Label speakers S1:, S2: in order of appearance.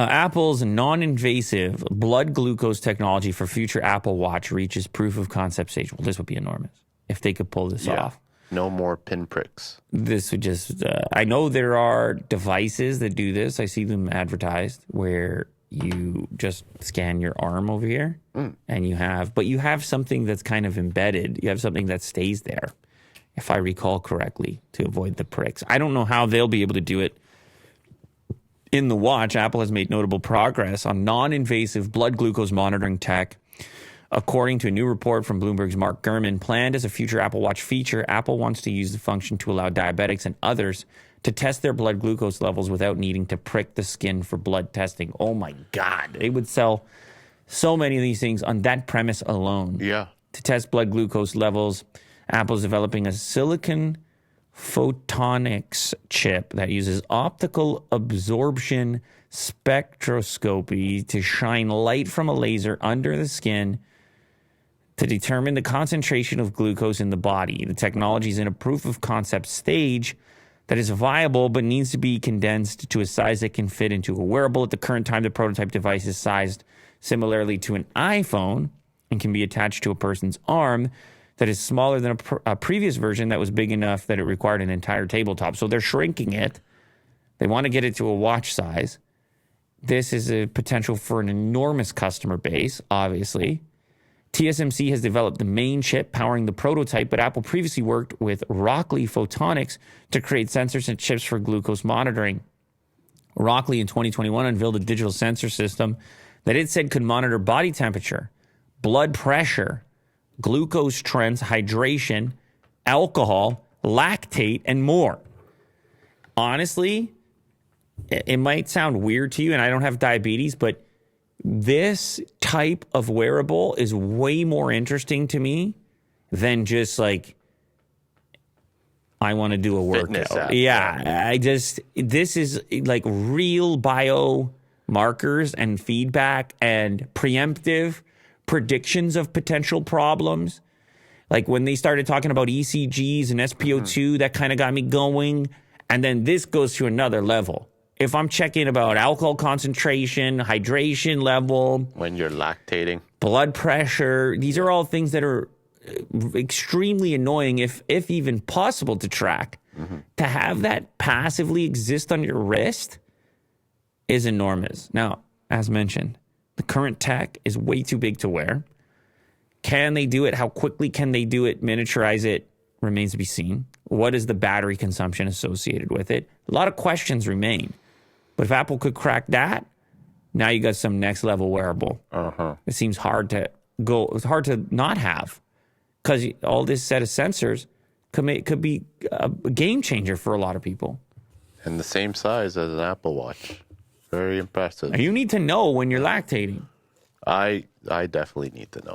S1: Apple's non-invasive blood glucose technology for future Apple Watch reaches proof of concept stage. Well, this would be enormous if they could pull this off.
S2: No more pinpricks.
S1: This would just, I know there are devices that do this. I see them advertised where you just scan your arm over here and you have something that's kind of embedded. You have something that stays there, if I recall correctly, to avoid the pricks. I don't know how they'll be able to do it. In the watch, Apple has made notable progress on non-invasive blood glucose monitoring tech. According to a new report from Bloomberg's Mark Gurman, planned as a future Apple Watch feature, Apple wants to use the function to allow diabetics and others to test their blood glucose levels without needing to prick the skin for blood testing. Oh my God. They would sell so many of these things on that premise alone.
S2: Yeah.
S1: To test blood glucose levels, Apple's developing a silicon photonics chip that uses optical absorption spectroscopy to shine light from a laser under the skin to determine the concentration of glucose in the body. The technology is in a proof of concept stage that is viable but needs to be condensed to a size that can fit into a wearable. At the current time, the prototype device is sized similarly to an iPhone and can be attached to a person's arm. That is smaller than a previous version that was big enough that it required an entire tabletop. So they're shrinking it. They want to get it to a watch size. This is a potential for an enormous customer base, obviously. TSMC has developed the main chip powering the prototype, but Apple previously worked with Rockley Photonics to create sensors and chips for glucose monitoring. Rockley in 2021 unveiled a digital sensor system that it said could monitor body temperature, blood pressure, glucose trends, hydration, alcohol, lactate, and more. Honestly, it might sound weird to you, and I don't have diabetes, but this type of wearable is way more interesting to me than just like, I want to do a workout. Yeah, this is like real biomarkers and feedback and preemptive predictions of potential problems. Like when they started talking about ECGs and SpO2, that kind of got me going. And then this goes to another level. If I'm checking about alcohol concentration, hydration level,
S2: when you're lactating,
S1: blood pressure, these are all things that are extremely annoying, if even possible to track. To have that passively exist on your wrist is enormous. Now, as mentioned, the current tech is way too big to wear. Can they do it? How quickly can they do it? Miniaturize it? Remains to be seen. What is the battery consumption associated with it? A lot of questions remain. But if Apple could crack that, now you got some next level wearable. It seems hard to go. It's hard to not have, because all this set of sensors could be a game changer for a lot of people.
S2: And the same size as an Apple Watch. Very impressive.
S1: You need to know when you're lactating.
S2: I definitely need to know.